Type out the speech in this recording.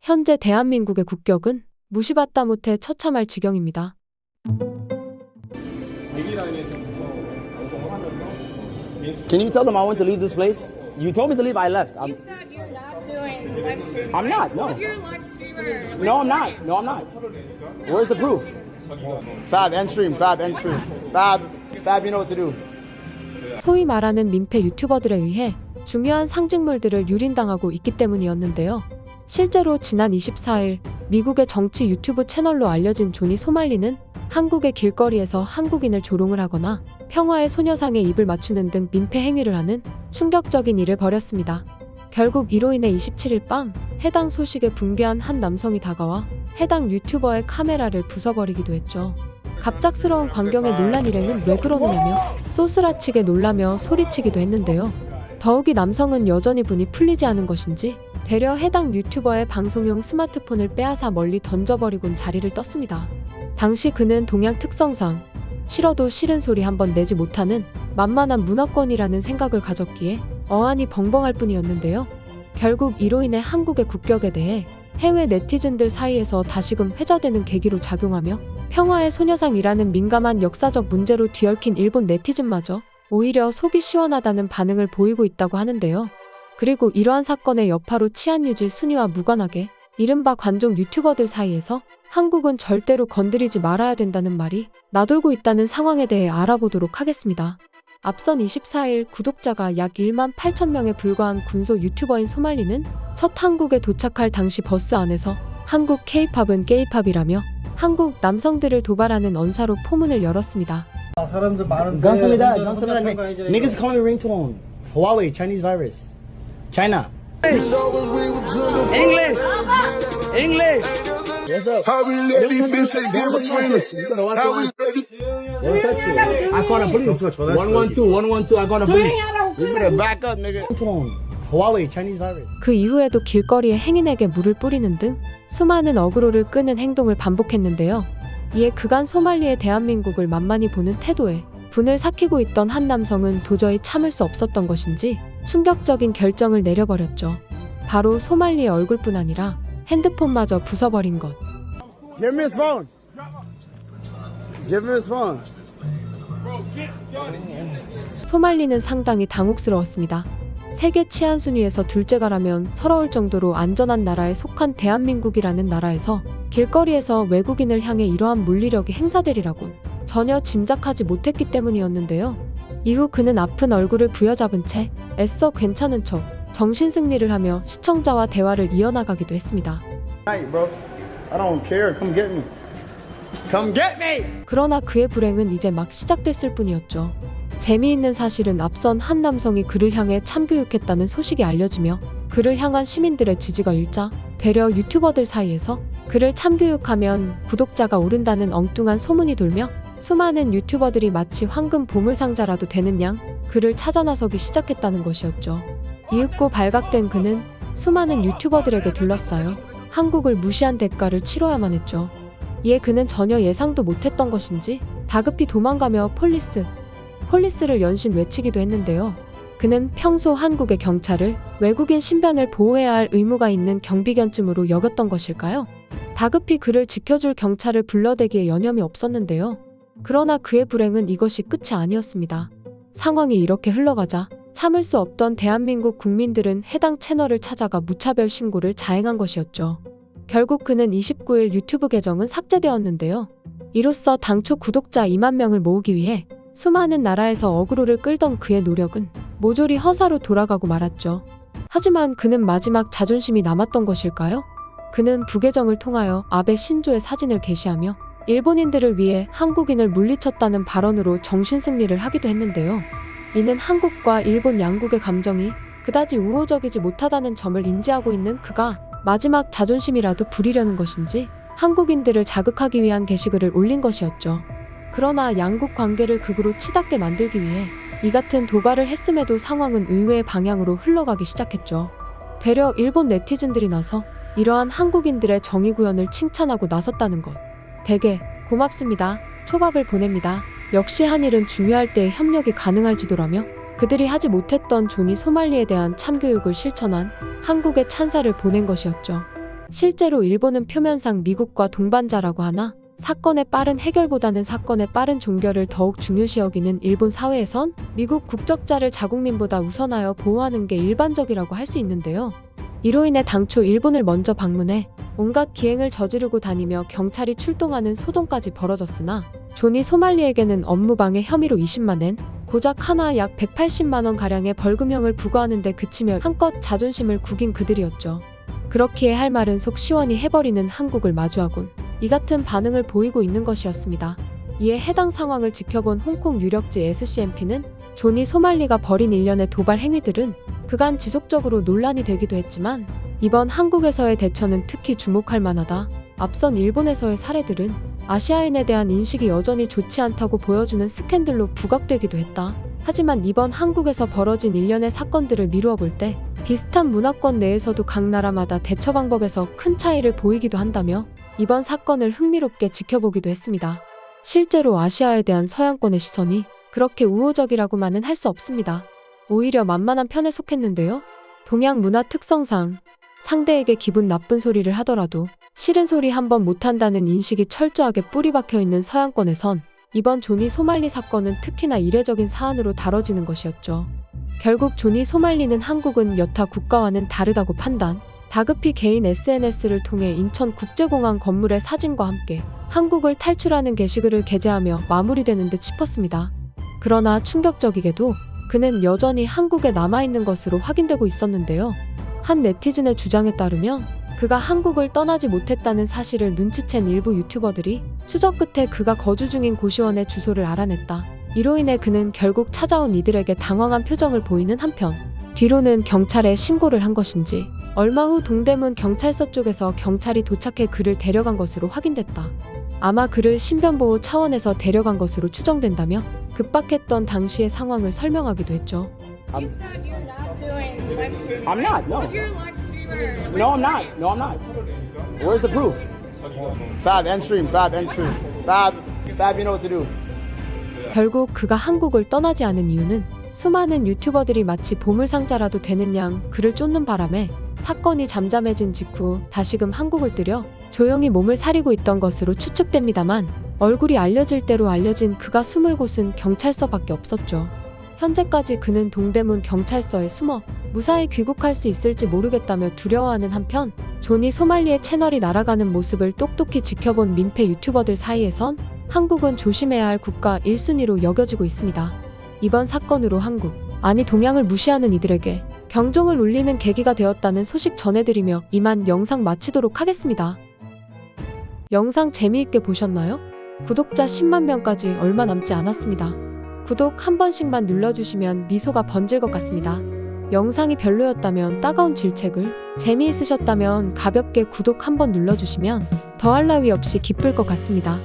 현재 대한민국의 국격은 무시받다 못해 처참할 지경입니다. Can you tell them I want to leave this place? You told me to leave, I left. You said you're not doing live streaming. I'm not, no. But you're a live streamer. No, I'm not. No, I'm not. Where's the proof? Fab, end stream. Fab, end stream. Fab, you know what to do. 소위 말하는 민폐 유튜버들에 의해 중요한 상징물들을 유린당하고 있기 때문이었는데요. 실제로 지난 24일 미국의 정치 유튜브 채널로 알려진 조니 소말리는 한국의 길거리에서 한국인을 조롱을 하거나 평화의 소녀상에 입을 맞추는 등 민폐 행위를 하는 충격적인 일을 벌였습니다. 결국 이로 인해 27일 밤 해당 소식에 붕괴한 한 남성이 다가와 해당 유튜버의 카메라를 부숴버리기도 했죠. 갑작스러운 광경에 놀란 일행은 왜 그러느냐며 소스라치게 놀라며 소리치기도 했는데요. 더욱이 남성은 여전히 분이 풀리지 않은 것인지 되려 해당 유튜버의 방송용 스마트폰을 빼앗아 멀리 던져버리곤 자리를 떴습니다. 당시 그는 동양 특성상 싫어도 싫은 소리 한번 내지 못하는 만만한 문화권이라는 생각을 가졌기에 어안이 벙벙할 뿐이었는데요. 결국 이로 인해 한국의 국격에 대해 해외 네티즌들 사이에서 다시금 회자되는 계기로 작용하며 평화의 소녀상이라는 민감한 역사적 문제로 뒤얽힌 일본 네티즌마저 오히려 속이 시원하다는 반응을 보이고 있다고 하는데요. 그리고 이러한 사건의 여파로 치안유지 순위와 무관하게 이른바 관종 유튜버들 사이에서 한국은 절대로 건드리지 말아야 된다는 말이 나돌고 있다는 상황에 대해 알아보도록 하겠습니다. 앞선 24일 구독자가 약 1만 8천 명에 불과한 군소 유튜버인 소말리는 첫 한국에 도착할 당시 버스 안에서 한국 K-팝은 게이팝이라며 한국 남성들을 도발하는 언사로 포문을 열었습니다. 사람들 많은데 감사합니다. 혼자 감사합니다. 평가해줘야 Niggas call me ringtone. Huawei, Chinese virus. China. English. English. Yes, sir. How we let these bitches get between us? How we let these I call the police. 112, 112. I call the police. You better back up, nigga. Ringtone. Huawei, Chinese virus. 그 이후에도 길거리에 행인에게 물을 뿌리는 등 수많은 어그로를 끄는 행동을 반복했는데요. 이에 그간 소말리의 대한민국을 만만히 보는 태도에 분을 삭히고 있던 한 남성은 도저히 참을 수 없었던 것인지 충격적인 결정을 내려버렸죠. 바로 소말리의 얼굴뿐 아니라 핸드폰마저 부숴버린 것. Give me his phone. Give me his phone. 소말리는 상당히 당혹스러웠습니다. 세계 치안 순위에서 둘째가라면 서러울 정도로 안전한 나라에 속한 대한민국이라는 나라에서 길거리에서 외국인을 향해 이러한 물리력이 행사되리라곤 전혀 짐작하지 못했기 때문이었는데요. 이후 그는 아픈 얼굴을 부여잡은 채 애써 괜찮은 척 정신승리를 하며 시청자와 대화를 이어나가기도 했습니다. Night, bro. I don't care. Come get me. Come get me. 그러나 그의 불행은 이제 막 시작됐을 뿐이었죠. 재미있는 사실은 앞선 한 남성이 그를 향해 참교육했다는 소식이 알려지며 그를 향한 시민들의 지지가 일자 되려 유튜버들 사이에서 그를 참교육하면 구독자가 오른다는 엉뚱한 소문이 돌며 수많은 유튜버들이 마치 황금 보물상자라도 되는 양 그를 찾아 나서기 시작했다는 것이었죠. 이윽고 발각된 그는 수많은 유튜버들에게 둘러싸여 한국을 무시한 대가를 치러야만 했죠. 이에 그는 전혀 예상도 못했던 것인지 다급히 도망가며 폴리스를 연신 외치기도 했는데요. 그는 평소 한국의 경찰을 외국인 신변을 보호해야 할 의무가 있는 경비견쯤으로 여겼던 것일까요? 다급히 그를 지켜줄 경찰을 불러대기에 여념이 없었는데요. 그러나 그의 불행은 이것이 끝이 아니었습니다. 상황이 이렇게 흘러가자 참을 수 없던 대한민국 국민들은 해당 채널을 찾아가 무차별 신고를 자행한 것이었죠. 결국 그는 29일 유튜브 계정은 삭제되었는데요. 이로써 당초 구독자 2만 명을 모으기 위해 수많은 나라에서 어그로를 끌던 그의 노력은 모조리 허사로 돌아가고 말았죠. 하지만 그는 마지막 자존심이 남았던 것일까요? 그는 부계정을 통하여 아베 신조의 사진을 게시하며 일본인들을 위해 한국인을 물리쳤다는 발언으로 정신승리를 하기도 했는데요. 이는 한국과 일본 양국의 감정이 그다지 우호적이지 못하다는 점을 인지하고 있는 그가 마지막 자존심이라도 부리려는 것인지 한국인들을 자극하기 위한 게시글을 올린 것이었죠. 그러나 양국 관계를 극으로 치닫게 만들기 위해 이 같은 도발을 했음에도 상황은 의외의 방향으로 흘러가기 시작했죠. 되려 일본 네티즌들이 나서 이러한 한국인들의 정의 구현을 칭찬하고 나섰다는 것. 되게 고맙습니다. 초밥을 보냅니다. 역시 한일은 중요할 때에 협력이 가능할지도라며 그들이 하지 못했던 조니 소말리에 대한 참교육을 실천한 한국의 찬사를 보낸 것이었죠. 실제로 일본은 표면상 미국과 동반자라고 하나 사건의 빠른 해결보다는 사건의 빠른 종결을 더욱 중요시 여기는 일본 사회에선 미국 국적자를 자국민보다 우선하여 보호하는 게 일반적이라고 할 수 있는데요. 이로 인해 당초 일본을 먼저 방문해 온갖 기행을 저지르고 다니며 경찰이 출동하는 소동까지 벌어졌으나 존이 소말리에게는 업무방해 혐의로 20만 엔, 고작 하나 약 180만 원 가량의 벌금형을 부과하는 데 그치며 한껏 자존심을 구긴 그들이었죠. 그렇기에 할 말은 속 시원히 해버리는 한국을 마주하곤 이 같은 반응을 보이고 있는 것이었습니다. 이에 해당 상황을 지켜본 홍콩 유력지 SCMP는 존이 소말리가 벌인 일련의 도발 행위들은 그간 지속적으로 논란이 되기도 했지만 이번 한국에서의 대처는 특히 주목할 만하다. 앞선 일본에서의 사례들은 아시아인에 대한 인식이 여전히 좋지 않다고 보여주는 스캔들로 부각되기도 했다. 하지만 이번 한국에서 벌어진 일련의 사건들을 미루어 볼 때 비슷한 문화권 내에서도 각 나라마다 대처 방법에서 큰 차이를 보이기도 한다며 이번 사건을 흥미롭게 지켜보기도 했습니다. 실제로 아시아에 대한 서양권의 시선이 그렇게 우호적이라고만은 할 수 없습니다. 오히려 만만한 편에 속했는데요. 동양 문화 특성상 상대에게 기분 나쁜 소리를 하더라도 싫은 소리 한번 못한다는 인식이 철저하게 뿌리 박혀 있는 서양권에선 이번 존이 소말리 사건은 특히나 이례적인 사안으로 다뤄지는 것이었죠. 결국 존이 소말리는 한국은 여타 국가와는 다르다고 판단, 다급히 개인 SNS를 통해 인천국제공항 건물의 사진과 함께 한국을 탈출하는 게시글을 게재하며 마무리되는 듯 싶었습니다. 그러나 충격적이게도 그는 여전히 한국에 남아있는 것으로 확인되고 있었는데요. 한 네티즌의 주장에 따르면 그가 한국을 떠나지 못했다는 사실을 눈치챈 일부 유튜버들이 추적 끝에 그가 거주 중인 고시원의 주소를 알아냈다. 이로 인해 그는 결국 찾아온 이들에게 당황한 표정을 보이는 한편 뒤로는 경찰에 신고를 한 것인지 얼마 후 동대문 경찰서 쪽에서 경찰이 도착해 그를 데려간 것으로 확인됐다. 아마 그를 신변보호 차원에서 데려간 것으로 추정된다며 급박했던 당시의 상황을 설명하기도 했죠. You said you're not doing live streaming. I'm not, no. But you're a live streamer. No, I'm not. No, I'm not. Where's the proof? Fab, end stream. Fab, end stream. Fab, you know what to do. 결국 그가 한국을 떠나지 않은 이유는 수많은 유튜버들이 마치 보물상자라도 되는 양 그를 쫓는 바람에 사건이 잠잠해진 직후 다시금 한국을 들여 조용히 몸을 사리고 있던 것으로 추측됩니다만 얼굴이 알려질 대로 알려진 그가 숨을 곳은 경찰서밖에 없었죠. 현재까지 그는 동대문 경찰서에 숨어 무사히 귀국할 수 있을지 모르겠다며 두려워하는 한편 존이 소말리의 채널이 날아가는 모습을 똑똑히 지켜본 민폐 유튜버들 사이에선 한국은 조심해야 할 국가 1순위로 여겨지고 있습니다. 이번 사건으로 한국, 아니 동양을 무시하는 이들에게 경종을 울리는 계기가 되었다는 소식 전해드리며 이만 영상 마치도록 하겠습니다. 영상 재미있게 보셨나요? 구독자 10만 명까지 얼마 남지 않았습니다. 구독 한 번씩만 눌러주시면 미소가 번질 것 같습니다. 영상이 별로였다면 따가운 질책을, 재미있으셨다면 가볍게 구독 한번 눌러주시면 더할 나위 없이 기쁠 것 같습니다.